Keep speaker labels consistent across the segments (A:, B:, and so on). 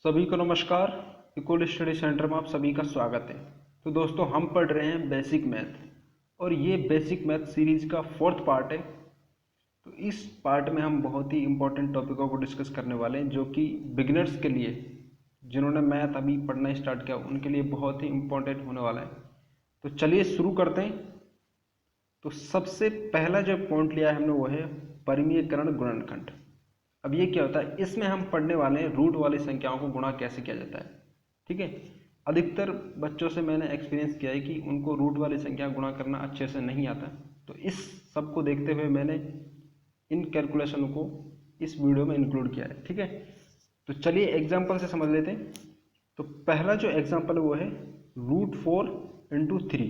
A: सभी को नमस्कार। इक्वल स्टडी सेंटर में आप सभी का स्वागत है। तो दोस्तों, हम पढ़ रहे हैं बेसिक मैथ और ये बेसिक मैथ सीरीज का 4th पार्ट है। तो इस पार्ट में हम बहुत ही इंपॉर्टेंट टॉपिकों को डिस्कस करने वाले हैं जो कि बिगिनर्स के लिए, जिन्होंने मैथ अभी पढ़ना स्टार्ट किया, उनके लिए बहुत ही इंपॉर्टेंट होने वाला है। तो चलिए शुरू करते हैं। तो सबसे पहला जो पॉइंट लिया है हमने वो है परिमेयकरण गुणनखंड। अब ये क्या होता है, इसमें हम पढ़ने वाले हैं रूट वाली संख्याओं को गुणा कैसे किया जाता है। ठीक है, अधिकतर बच्चों से मैंने एक्सपीरियंस किया है कि उनको रूट वाली संख्या गुणा करना अच्छे से नहीं आता। तो इस सब को देखते हुए मैंने इन कैलकुलेशन को इस वीडियो में इंक्लूड किया है। ठीक है, तो चलिए एग्जाम्पल से समझ लेते हैं। तो पहला जो एग्जाम्पल है वो है √4 × 3।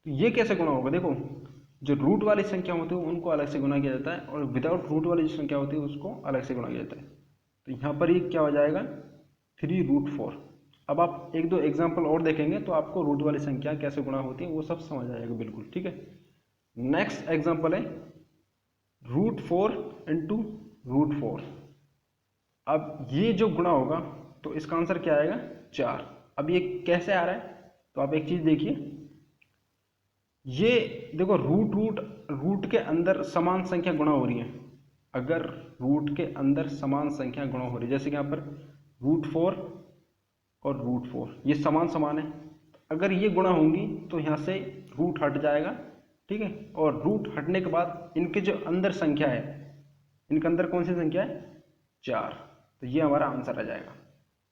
A: तो ये कैसे गुणा होगा, देखो जो रूट वाली संख्या होती है उनको अलग से गुणा किया जाता है और विदाउट रूट वाली जो संख्या होती है उसको अलग से गुणा किया जाता है। तो यहाँ पर ये क्या हो जाएगा 3√4। अब आप एक दो एग्जाम्पल और देखेंगे तो आपको रूट वाली संख्या कैसे गुणा होती है वो सब समझ आएगा बिल्कुल। ठीक है, नेक्स्ट एग्जाम्पल है √4 × √4। अब ये जो गुणा होगा तो इसका आंसर क्या आएगा 4। अब ये कैसे आ रहा है, तो आप एक चीज देखिए, ये देखो रूट के अंदर समान संख्या गुणा हो रही है। अगर रूट के अंदर समान संख्या गुणा हो रही है, जैसे कि यहाँ पर √4 और √4 ये समान है, अगर ये गुणा होंगी तो यहाँ से रूट हट जाएगा। ठीक है, और रूट हटने के बाद इनके जो अंदर संख्या है, इनके अंदर कौन सी संख्या है 4, तो ये हमारा आंसर आ जाएगा।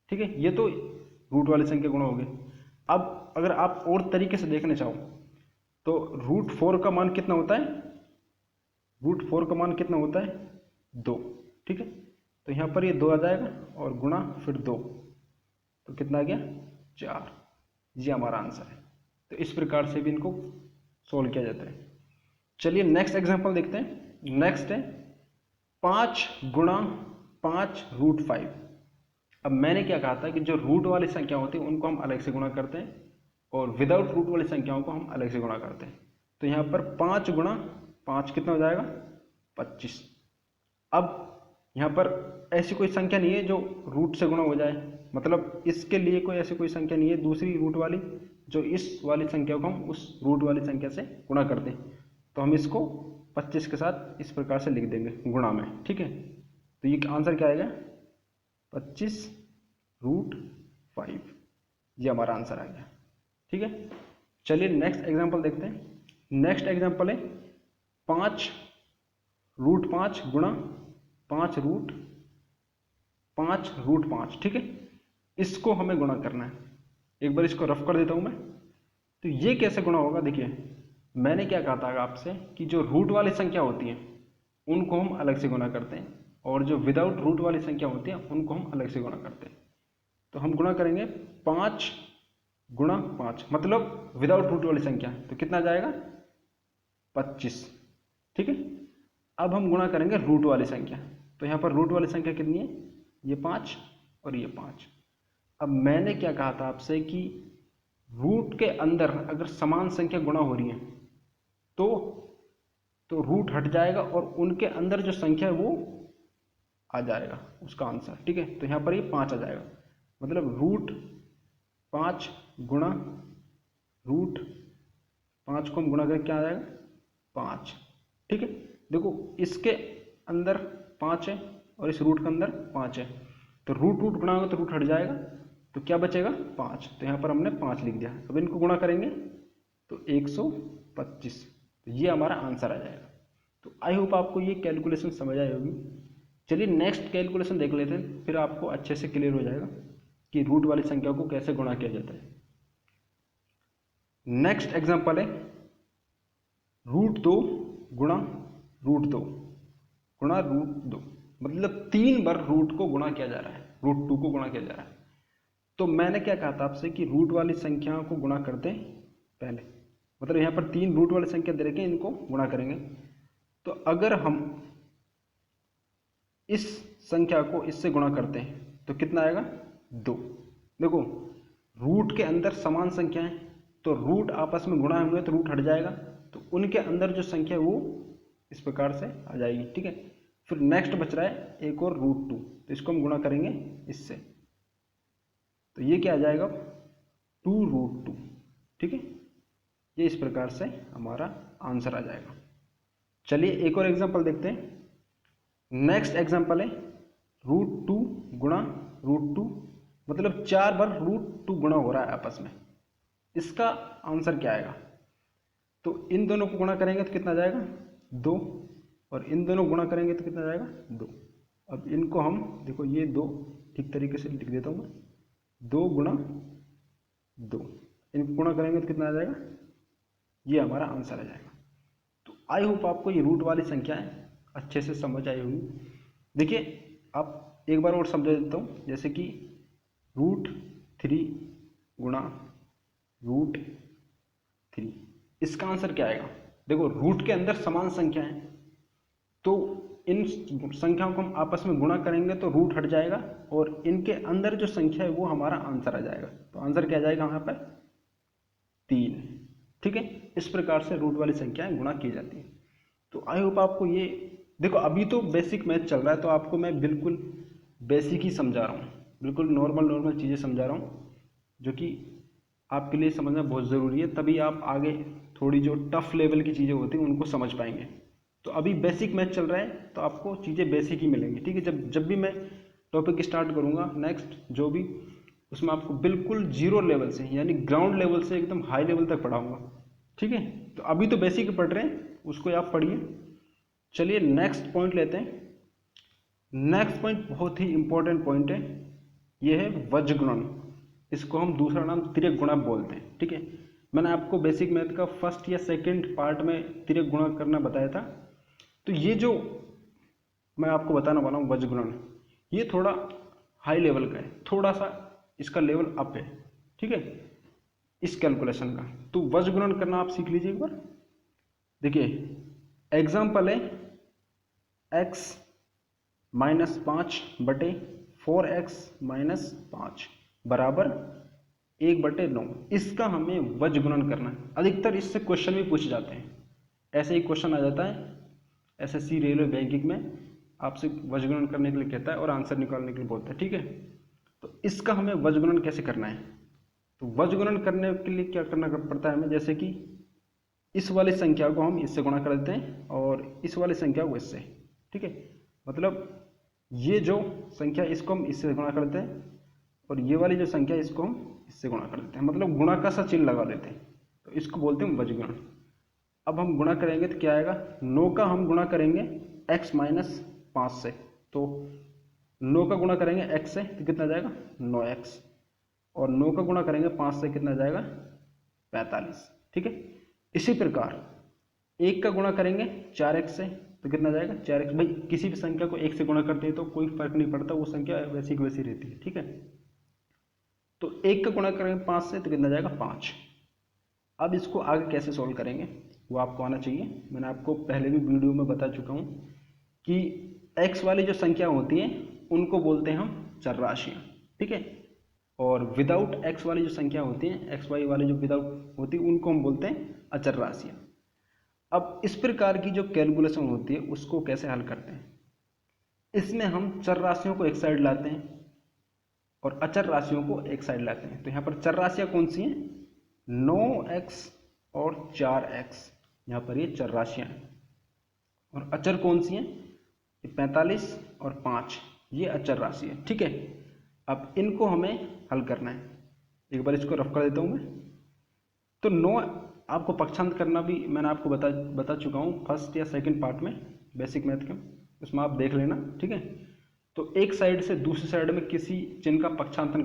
A: ठीक है, ये तो रूट वाली संख्या गुणा होगी। अब अगर आप और तरीके से देखना चाहो तो √4 का मान कितना होता है, √4 का मान कितना होता है 2। ठीक है, तो यहाँ पर ये 2 आ जाएगा और गुणा फिर 2, तो कितना आ गया 4। ये हमारा आंसर है। तो इस प्रकार से भी इनको सोल्व किया जाता है। चलिए नेक्स्ट एग्जांपल देखते हैं। नेक्स्ट है 5 × 5√5। अब मैंने क्या कहा था कि जो रूट वाली संख्या होती है उनको हम अलग से गुणा करते हैं और विदाउट रूट वाली संख्याओं को हम अलग से गुणा करते हैं। तो यहाँ पर 5 × 5 कितना हो जाएगा 25। अब यहाँ पर ऐसी कोई संख्या नहीं है जो रूट से गुणा हो जाए, मतलब इसके लिए कोई ऐसी कोई संख्या नहीं है दूसरी रूट वाली जो इस वाली संख्या को हम उस रूट वाली संख्या से गुणा करते हैं। तो हम इसको 25 के साथ इस प्रकार से लिख देंगे गुणा में। ठीक है, तो ये आंसर क्या आएगा 25√5। ये हमारा आंसर आ गया। ठीक है, चलिए नेक्स्ट एग्जांपल देखते हैं। नेक्स्ट एग्जांपल है 5 √5 × 5√5। ठीक है, इसको हमें गुणा करना है। एक बार इसको रफ कर देता हूं मैं। तो ये कैसे गुणा होगा, देखिए मैंने क्या कहा था आपसे कि जो रूट वाली संख्या होती है उनको हम अलग से गुणा करते हैं और जो विदाउट रूट वाली संख्या होती है उनको हम अलग से गुणा करते हैं। तो हम गुणा करेंगे 5 × 5, मतलब विदाउट रूट वाली संख्या, तो कितना आ जाएगा 25। ठीक है, अब हम गुणा करेंगे रूट वाली संख्या। तो यहाँ पर रूट वाली संख्या कितनी है, ये 5 और ये 5। अब मैंने क्या कहा था आपसे कि रूट के अंदर अगर समान संख्या गुणा हो रही है तो रूट हट जाएगा और उनके अंदर जो संख्या है वो आ जाएगा उसका आंसर। ठीक है, तो यहाँ पर ये 5 आ जाएगा, मतलब √5 × √5 को हम गुणा करें क्या आ जाएगा 5। ठीक है, देखो इसके अंदर 5 है और इस रूट के अंदर 5 है, तो रूट गुणा होगा तो रूट हट जाएगा, तो क्या बचेगा 5। तो यहाँ पर हमने 5 लिख दिया। अब इनको गुणा करेंगे तो 125, तो ये हमारा आंसर आ जाएगा। तो आई होप आपको ये कैलकुलेशन समझ आई होगी। चलिए नेक्स्ट कैलकुलेशन देख लेते हैं, फिर आपको अच्छे से क्लियर हो जाएगा कि रूट वाली संख्या को कैसे गुणा किया जाता है। नेक्स्ट एग्जांपल है √2 × √2 मतलब 3 बार रूट को गुणा किया जा रहा है, √2 को गुणा किया जा रहा है। तो मैंने क्या कहा था आपसे कि रूट वाली संख्याओं को गुणा करते हैं पहले, मतलब यहाँ पर 3 रूट वाली संख्या दे रखे, इनको गुणा करेंगे। तो अगर हम इस संख्या को इससे गुणा करते हैं तो कितना आएगा 2। देखो रूट के अंदर समान संख्या है तो रूट आपस में गुणा होंगे तो रूट हट जाएगा, तो उनके अंदर जो संख्या है वो इस प्रकार से आ जाएगी। ठीक है, फिर नेक्स्ट बच रहा है एक और √2, तो इसको हम गुणा करेंगे इससे, तो ये क्या आ जाएगा 2√2। ठीक है, ये इस प्रकार से हमारा आंसर आ जाएगा। चलिए एक और एग्जांपल देखते हैं। नेक्स्ट एग्जांपल है √2 गुणा √2, मतलब 4 बार √2 गुणा हो रहा है आपस में। इसका आंसर क्या आएगा? तो इन दोनों को गुणा करेंगे तो कितना जाएगा 2, और इन दोनों गुणा करेंगे तो कितना जाएगा 2। अब इनको हम देखो, ये 2 ठीक तरीके से लिख देता हूँ मैं, 2 गुणा 2, इनको गुणा करेंगे तो कितना आ जाएगा, ये हमारा आंसर आ जाएगा। तो आई होप आपको ये रूट वाली संख्याएं अच्छे से समझ आई होगी। देखिए आप एक बार और समझा देता हूँ, जैसे कि √3 गुणा √3, इसका आंसर क्या आएगा? देखो रूट के अंदर समान संख्या है, तो इन संख्याओं को हम आपस में गुणा करेंगे तो रूट हट जाएगा, और इनके अंदर जो संख्या है वो हमारा आंसर आ जाएगा। तो आंसर क्या आ जाएगा यहाँ पर 3। ठीक है, इस प्रकार से रूट वाली संख्याएं गुणा की जाती है। तो आई होप आपको ये, देखो अभी तो बेसिक मैथ चल रहा है, तो आपको मैं बिल्कुल बेसिक ही समझा रहा हूँ, बिल्कुल नॉर्मल चीज़ें समझा रहा हूँ, जो कि आपके लिए समझना बहुत ज़रूरी है, तभी आप आगे थोड़ी जो टफ लेवल की चीज़ें होती हैं उनको समझ पाएंगे। तो अभी बेसिक मैथ चल रहा है, तो आपको चीज़ें बेसिक ही मिलेंगी। ठीक है, जब भी मैं टॉपिक स्टार्ट करूँगा नेक्स्ट जो भी, उसमें आपको बिल्कुल जीरो लेवल से, यानी ग्राउंड लेवल से एकदम हाई लेवल तक पढ़ाऊँगा। ठीक है, तो अभी तो बेसिक पढ़ रहे हैं, उसको आप पढ़िए। चलिए नेक्स्ट पॉइंट लेते हैं। नेक्स्ट पॉइंट बहुत ही इंपॉर्टेंट पॉइंट है, ये है वज्रगुणन। इसको हम दूसरा नाम तिर्यक गुणा बोलते हैं। ठीक है, मैंने आपको बेसिक मैथ का फर्स्ट या सेकंड पार्ट में तिर्यक गुणा करना बताया था। तो ये जो मैं आपको बताने वाला हूँ वज्रगुणन, ये थोड़ा हाई लेवल का है, थोड़ा सा इसका लेवल अप है। ठीक है, इस कैलकुलेशन का। तो वज्रगुणन करना आप सीख लीजिए एक बार। देखिए एग्जाम्पल है x माइनस 5 बटे 4x माइनस 5 बराबर 1/9। इसका हमें वज्रगुणन करना है। अधिकतर इससे क्वेश्चन भी पूछे जाते हैं, ऐसे ही क्वेश्चन आ जाता है एसएससी रेलवे बैंकिंग में, आपसे वज्रगुणन करने के लिए कहता है और आंसर निकालने के लिए बोलता है। ठीक है, तो इसका हमें वज्रगुणन कैसे करना है? तो वज्रगुणन करने के लिए क्या करना पड़ता है हमें, जैसे कि इस वाली संख्या को हम इससे गुणा कर देते हैं और इस वाली संख्या को इससे। ठीक है, मतलब ये जो संख्या इसको हम इससे गुणा कर देते हैं और ये वाली जो संख्या इसको हम इससे गुणा कर देते हैं, मतलब गुणा का सा चिन्ह लगा देते हैं, तो इसको बोलते हैं वज्रगुणन। अब हम गुणा करेंगे तो क्या आएगा, 9 का हम गुणा करेंगे x माइनस 5 से, तो 9 का गुणा करेंगे x से तो कितना जाएगा 9x, और 9 का गुणा करेंगे 5 से कितना जाएगा 45। ठीक है, इसी प्रकार 1 का गुणा करेंगे 4x से तो कितना जाएगा 4x। भाई किसी भी संख्या को 1 से गुणा करते हैं तो कोई फर्क नहीं पड़ता, वो संख्या वैसी की वैसी रहती है। ठीक है, तो 1 का गुणा करेंगे 5 से तो कितना जाएगा 5। अब इसको आगे कैसे सोल्व करेंगे वो आपको आना चाहिए। मैंने आपको पहले भी वीडियो में बता चुका हूँ कि x वाली जो संख्या होती हैं उनको बोलते हैं हम चर राशियाँ। ठीक है, और विदाउट x वाली जो संख्या होती हैं, एक्स वाई वाली जो विदाउट होती है उनको हम बोलते हैं अचर राशियाँ। अब इस प्रकार की जो कैलकुलेशन होती है उसको कैसे हल करते हैं, इसमें हम चर राशियों को एक साइड लाते हैं और अचर राशियों को एक साइड लाते हैं। तो यहाँ पर चर राशियाँ कौन सी हैं, 9x और 4x, यहाँ पर ये चर राशियाँ हैं। और अचर कौन सी हैं, 45 और 5, ये अचर राशि है। ठीक है, अब इनको हमें हल करना है। एक बार इसको रफ कर देता हूँ मैं। तो 9 आपको पक्षांतर करना भी मैंने आपको बता चुका हूँ फर्स्ट या सेकंड पार्ट में बेसिक मैथ के, उसमें आप देख लेना। ठीक है, तो एक साइड से दूसरी साइड में किसी चिन्ह का पक्षांतर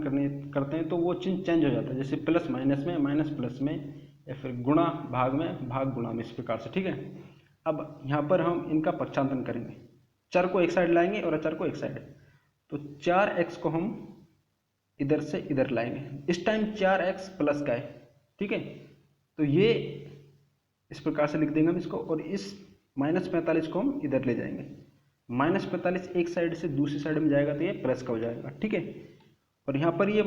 A: करते हैं तो वो चिन्ह चेंज हो जाता है, जैसे प्लस माइनस में, माइनस प्लस में, या फिर गुणा भाग में, भाग गुणा में, इस प्रकार से। ठीक है, अब यहाँ पर हम इनका पक्षांतर करेंगे, चर को एक साइड लाएंगे और अचर को एक साइड। तो 4x को हम इधर से इधर लाएंगे, इस टाइम 4x प्लस का है। ठीक है, तो ये इस प्रकार से लिख देंगे हम इसको, और इस -45 को हम इधर ले जाएंगे। -45 एक साइड से दूसरी साइड में जाएगा तो ये प्लस का हो जाएगा। ठीक है, और यहाँ पर ये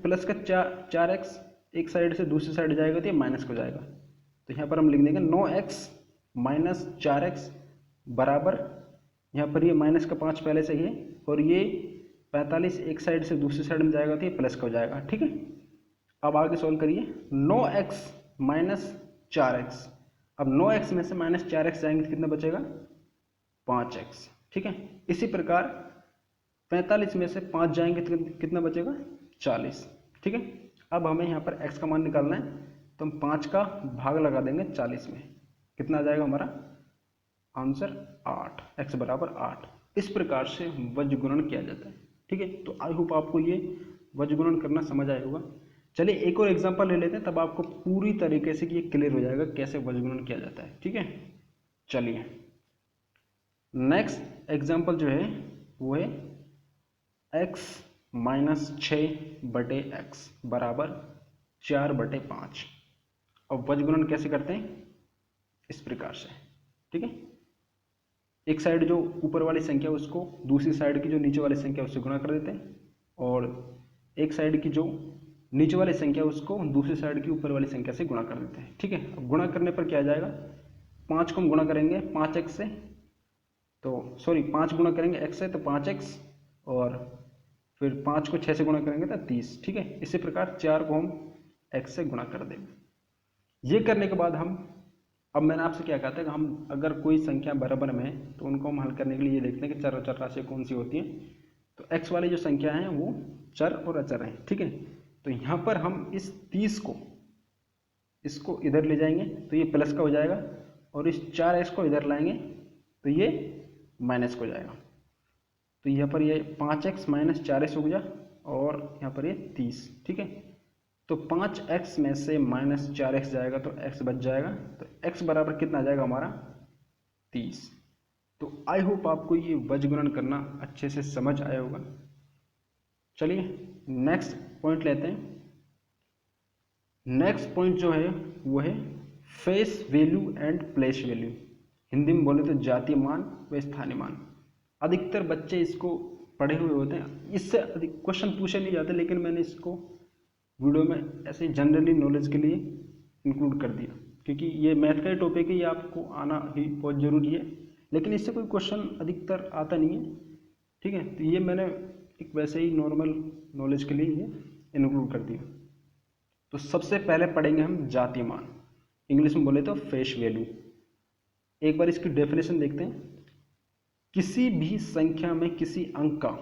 A: प्लस का 4x एक साइड से दूसरी साइड जाएगा तो ये माइनस का हो जाएगा। तो यहाँ पर हम लिख देंगे 9x माइनस 4x बराबर, यहाँ पर ये माइनस का 5 पहले से ही है और ये 45 एक साइड से दूसरी साइड में जाएगा तो ये प्लस का हो जाएगा। ठीक है, अब आगे सॉल्व करिए। 9x माइनस 4x, अब 9x में से माइनस 4x जाएंगे तो कितना बचेगा 5x। ठीक है, इसी प्रकार 45 में से 5 जाएंगे तो कितना बचेगा 40। ठीक है, अब हमें यहाँ पर x का मान निकालना है तो हम 5 का भाग लगा देंगे 40 में, कितना आ जाएगा हमारा आंसर 8, x बराबर 8। इस प्रकार से वज्र गुणन किया जाता है। ठीक है, तो आई होप आपको ये वज्र गुणन करना समझ आया होगा। चलिए एक और एग्जांपल ले लेते हैं, तब आपको पूरी तरीके से ये क्लियर हो जाएगा कैसे वज्र गुणन किया जाता है। ठीक है, चलिए नेक्स्ट एग्जांपल जो है वो है x माइनस 6/x बराबर 4/5। अब वज्र गुणन कैसे करते हैं, इस प्रकार से। ठीक है, एक साइड जो ऊपर वाली संख्या उसको दूसरी साइड की जो नीचे वाली संख्या उससे गुणा कर देते हैं, और एक साइड की जो नीचे वाली संख्या उसको दूसरी साइड की ऊपर वाली संख्या से गुणा कर देते हैं। ठीक है, अब गुणा करने पर क्या आ जाएगा, 5 को हम गुणा करेंगे 5x से, तो सॉरी 5 गुणा करेंगे x से तो 5x, और फिर 5 को 6 से गुणा करेंगे तो 30। ठीक है, इसी प्रकार 4 को हम x से गुणा कर देंगे। ये करने के बाद हम, अब मैंने आपसे क्या कहा था कि हम अगर कोई संख्या बराबर में है तो उनको हम हल करने के लिए ये देखते हैं कि चर और चर राशि कौन सी होती है। तो x वाली जो संख्या है वो चर और अचर है। ठीक है, तो यहाँ पर हम इस 30 को, इसको इधर ले जाएंगे तो ये प्लस का हो जाएगा, और इस 4x को इधर लाएंगे तो ये माइनस का हो जाएगा। तो यहाँ पर ये 5x माइनस 4x हो गया, और यहाँ पर ये 30। ठीक है, तो 5x में से माइनस 4x जाएगा तो x बच जाएगा, तो x बराबर कितना आ जाएगा हमारा 30। तो आई होप आपको ये वज्र गुणन करना अच्छे से समझ आया होगा। चलिए नेक्स्ट पॉइंट लेते हैं। नेक्स्ट पॉइंट जो है वो है face value and place value. Hindi में बोले तो जातीय मान व स्थानीय मान। अधिकतर बच्चे इसको पढ़े हुए होते हैं, इससे अधिक क्वेश्चन पूछे नहीं जाते, लेकिन मैंने इसको वीडियो में ऐसे जनरली नॉलेज के लिए इंक्लूड कर दिया, क्योंकि ये मैथ का टॉपिक है, ये आपको आना ही बहुत ज़रूरी है, लेकिन इससे कोई क्वेश्चन अधिकतर आता नहीं है। ठीक है, तो ये मैंने एक वैसे ही नॉर्मल नॉलेज के लिए ये इंक्लूड कर दिया। तो सबसे पहले पढ़ेंगे हम जातीय मान, इंग्लिश में बोले तो फेस वैल्यू। एक बार इसकी डेफिनेशन देखते हैं। किसी भी संख्या में किसी अंक का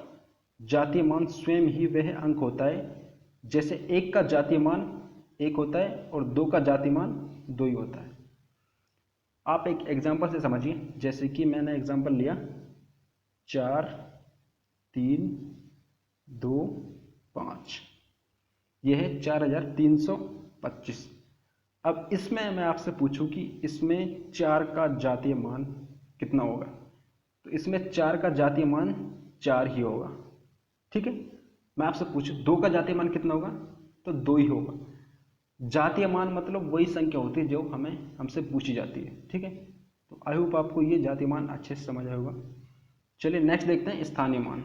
A: जातीय मान स्वयं ही वह अंक होता है, जैसे 1 का जातीय मान 1 होता है और 2 का जातीय मान 2 ही होता है। आप एक एग्जांपल से समझिए, जैसे कि मैंने एग्जांपल लिया 4 3 2 5, यह है 4325। अब इसमें मैं आपसे पूछूं कि इसमें 4 का जातीय मान कितना होगा, तो इसमें 4 का जातीय मान 4 ही होगा। ठीक है, मैं आपसे पूछूं 2 का जातीय मान कितना होगा, तो 2 ही होगा। जातीय मान मतलब वही संख्या होती है जो हमसे पूछी जाती है। ठीक है, तो आई होप आपको ये जातीय मान अच्छे से समझ आया होगा। चलिए नेक्स्ट देखते हैं स्थानीय मान,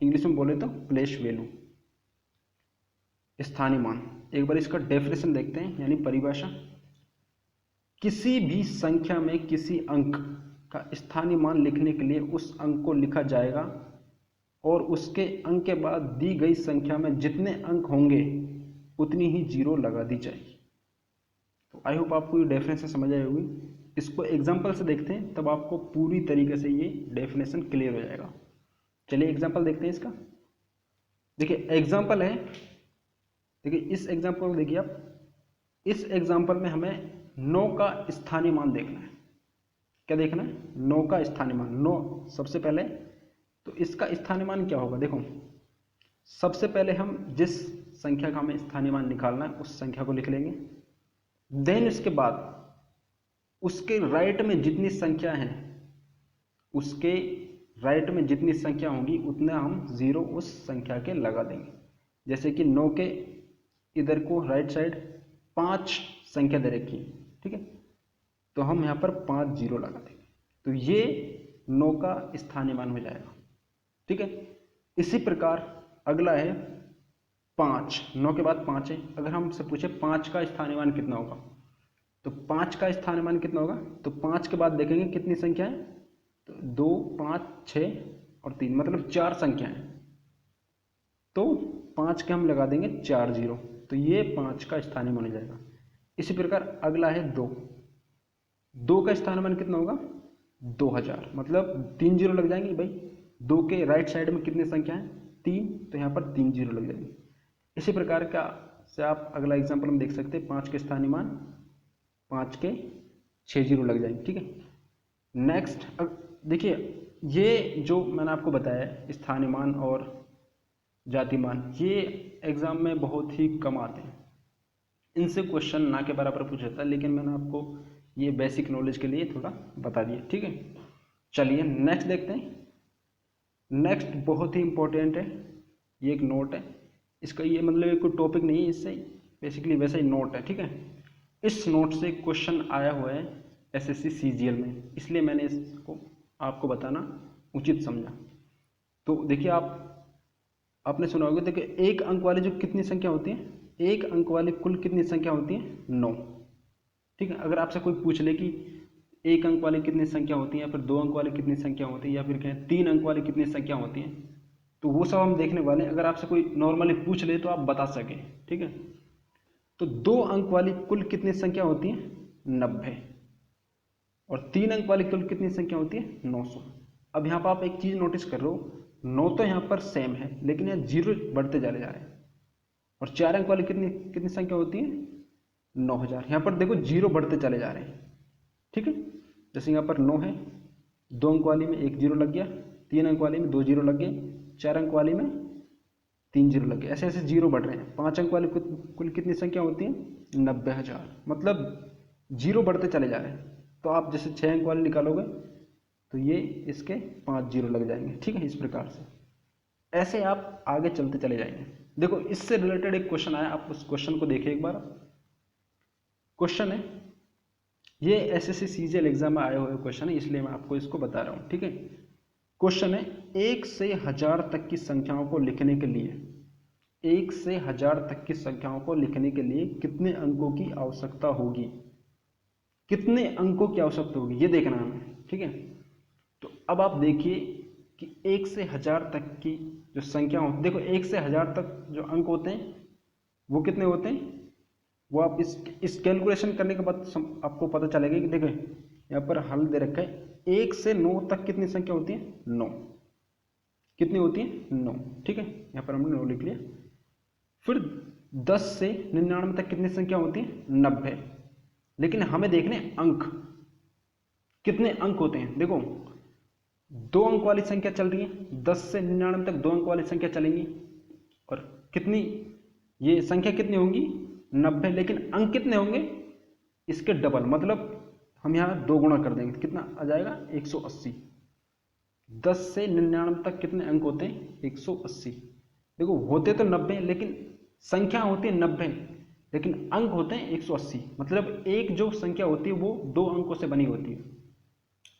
A: इंग्लिश में बोले तो प्लेस वैल्यू। स्थानीय मान, एक बार इसका डेफिनेशन देखते हैं, यानी परिभाषा। किसी भी संख्या में किसी अंक का स्थानीय मान लिखने के लिए उस अंक को लिखा जाएगा, और उसके अंक के बाद दी गई संख्या में जितने अंक होंगे उतनी ही जीरो लगा दी जाएगी। तो आई होप आपको ये डेफिनेशन समझ आई होगी। इसको एग्जांपल से देखते हैं, तब आपको पूरी तरीके से ये डेफिनेशन क्लियर हो जाएगा। चलिए एग्जांपल देखते हैं इसका। देखिए एग्जांपल है, देखिए इस एग्जांपल को देखिए आप। इस एग्जांपल में हमें 9 का स्थानीय मान देखना है। क्या देखना है, 9 का स्थानीय मान। 9 सबसे पहले, तो इसका स्थानीय मान क्या होगा, देखो सबसे पहले हम जिस संख्या का हमें स्थानीय मान निकालना है उस संख्या को लिख लेंगे। देन इसके बाद उसके राइट में जितनी संख्या है, उसके राइट में जितनी संख्या होंगी उतना हम जीरो उस संख्या के लगा देंगे। जैसे कि 9 के इधर को राइट साइड 5 संख्या दे रखी है, ठीक है, तो हम यहाँ पर 5 जीरो लगा देंगे, तो ये 9 का स्थानीय मान हो जाएगा। ठीक है, इसी प्रकार अगला है 5। 9 के बाद 5 है। अगर हमसे पूछे 5 का स्थानीय मान कितना होगा, तो 5 का स्थानीय मान कितना होगा, तो 5 के बाद देखेंगे कितनी संख्या है, तो 2 5 6 और 3, मतलब 4 संख्या है। तो 5 के हम लगा देंगे 4 जीरो, तो ये 5 का स्थानीय मान हो जाएगा। इसी प्रकार अगला है 2, 2 का स्थानीय मान कितना होगा 2000, मतलब 3 जीरो लग जाएंगे भाई। 2 के राइट साइड में कितनी संख्या है 3, तो यहाँ पर 3 जीरो लग जाएंगे। इसी प्रकार का से आप अगला एग्जाम्पल हम देख सकते हैं, 5 के स्थानीय मान 5 के 6 जीरो लग जाएंगे। ठीक है, नेक्स्ट देखिए, ये जो मैंने आपको बताया स्थानीय मान और जाति मान, ये एग्जाम में बहुत ही कम आते हैं, इनसे क्वेश्चन ना के बराबर पूछा जाता है, लेकिन मैंने आपको ये बेसिक नॉलेज के लिए थोड़ा बता दिया। ठीक है, चलिए नेक्स्ट देखते हैं। नेक्स्ट बहुत ही इंपॉर्टेंट है, ये एक नोट है इसका, ये मतलब कोई टॉपिक नहीं है, इससे बेसिकली वैसा ही नोट है। ठीक है, इस नोट से क्वेश्चन आया हुआ है एसएससी सीजीएल में, इसलिए मैंने इसको आपको बताना उचित समझा। तो देखिए, आपने सुना होगा, देखिए 1 अंक वाली जो कितनी संख्या होती है, 1 अंक वाली कुल कितनी संख्या होती है 9। ठीक है, अगर आपसे कोई पूछ ले कि 1 अंक वाली कितनी संख्या होती है, या फिर 2 अंक वाली कितनी संख्या होती है, या फिर कहें 3 अंक वाली कितनी संख्या होती है, तो वो सब हम देखने वाले हैं। अगर आपसे कोई नॉर्मली पूछ ले तो आप बता सके। ठीक है, तो 2 अंक वाली कुल कितनी संख्या होती है 90, और 3 अंक वाली कुल कितनी संख्या होती है 900। अब यहाँ पर आप एक चीज नोटिस कर रहे हो, 9 तो यहाँ पर सेम है, लेकिन यहाँ जीरो बढ़ते चले जा रहे हैं। और 4 अंक वाली कितनी कितनी संख्या होती है 9000, यहाँ पर देखो जीरो बढ़ते चले जा रहे हैं। ठीक है, जैसे यहाँ पर 9 है, 2 अंक वाली में 1 जीरो लग गया, 3 अंक वाली में 2 जीरो लग गए, 4 अंक वाली में 3 जीरो लग गए, ऐसे ऐसे जीरो बढ़ रहे हैं। 5 अंक वाली कुल कितनी संख्या होती है 90000, मतलब जीरो बढ़ते चले जा रहे हैं। तो आप जैसे 6 अंक वाली निकालोगे तो ये इसके 5 जीरो लग जाएंगे। ठीक है, इस प्रकार से ऐसे आप आगे चलते चले जाएंगे। देखो, इससे रिलेटेड एक क्वेश्चन आया, आप उस क्वेश्चन को देखिए एक बार। क्वेश्चन है, ये एसएससी सीजीएल एग्जाम में आए हुए क्वेश्चन है, इसलिए मैं आपको इसको बता रहा हूँ। ठीक है, क्वेश्चन है, 1 से 1000 तक की संख्याओं को लिखने के लिए, 1 से 1000 तक की संख्याओं को लिखने के लिए कितने अंकों की आवश्यकता होगी, कितने अंकों की आवश्यकता होगी, ये देखना है हमें। ठीक है, तो अब आप देखिए कि 1 से 1000 तक की जो संख्या होती, देखो 1 से 1000 तक जो अंक होते हैं वो कितने होते हैं, वो आप इस कैलकुलेशन करने के बाद आपको पता चलेगा कि देखो यहाँ पर हल दे रखा है, 1 से 9 तक कितनी संख्या होती है 9, कितनी होती है 9। ठीक है, यहाँ पर हमने 9 लिख लिया। फिर 10 से 99 तक कितनी संख्या होती है 90, लेकिन हमें देखने अंक, कितने अंक होते हैं। देखो 2 अंक वाली संख्या चल रही है, 10 से 99 तक 2 अंक वाली संख्या चलेंगी, और कितनी ये संख्या कितनी होंगी 90, लेकिन अंक कितने होंगे इसके डबल, मतलब हम यहाँ 2 गुणा कर देंगे, कितना आ जाएगा 180। 10 से 99 तक कितने अंक होते हैं 180। देखो होते तो 90, लेकिन संख्या होती है 90, लेकिन अंक होते हैं 180, मतलब एक जो संख्या होती है वो 2 अंकों से बनी होती है।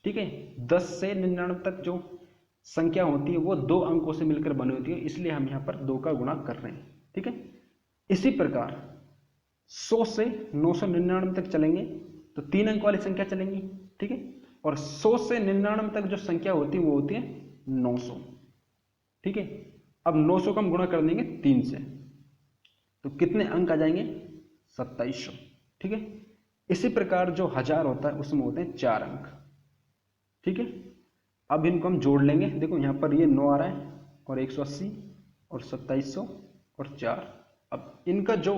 A: ठीक है, 10 से 99 तक जो संख्या होती है वो 2 अंकों से मिलकर बनी होती है, इसलिए हम यहाँ पर 2 का गुणा कर रहे हैं। ठीक है, इसी प्रकार 100 से 999 तक चलेंगे तो 3 अंक वाली संख्या चलेंगी। ठीक है, और 100 से 99 तक जो संख्या होती है वो होती है 900। ठीक है, अब 900 का हम गुणा कर देंगे 3 से, तो कितने अंक आ जाएंगे 2700। ठीक है, इसी प्रकार जो 1000 होता है उसमें होते हैं 4 अंक। ठीक है, अब इनको हम जोड़ लेंगे। देखो यहाँ पर ये 9 आ रहा है, और 180 और 2700 और 4, अब इनका जो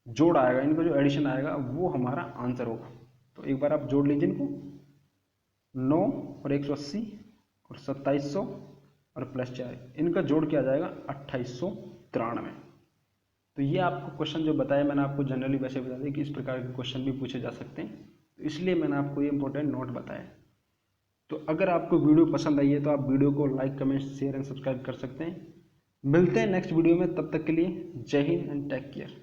A: जोड़ आएगा, इनका जो एडिशन आएगा वो हमारा आंसर होगा। तो एक बार आप जोड़ लीजिए इनको, 9 और 180 और 2700 और प्लस 4, इनका जोड़ क्या आ जाएगा 2893। तो ये आपको क्वेश्चन जो बताया मैंने आपको जनरली वैसे बता दिया कि इस प्रकार के क्वेश्चन भी पूछे जा सकते हैं, तो इसलिए मैंने आपको ये इंपॉर्टेंट नोट बताया। तो अगर आपको वीडियो पसंद आई है तो आप वीडियो को like, comment, share and subscribe कर सकते हैं। मिलते हैं नेक्स्ट वीडियो में, तब तक के लिए जय हिंद एंड टेक केयर।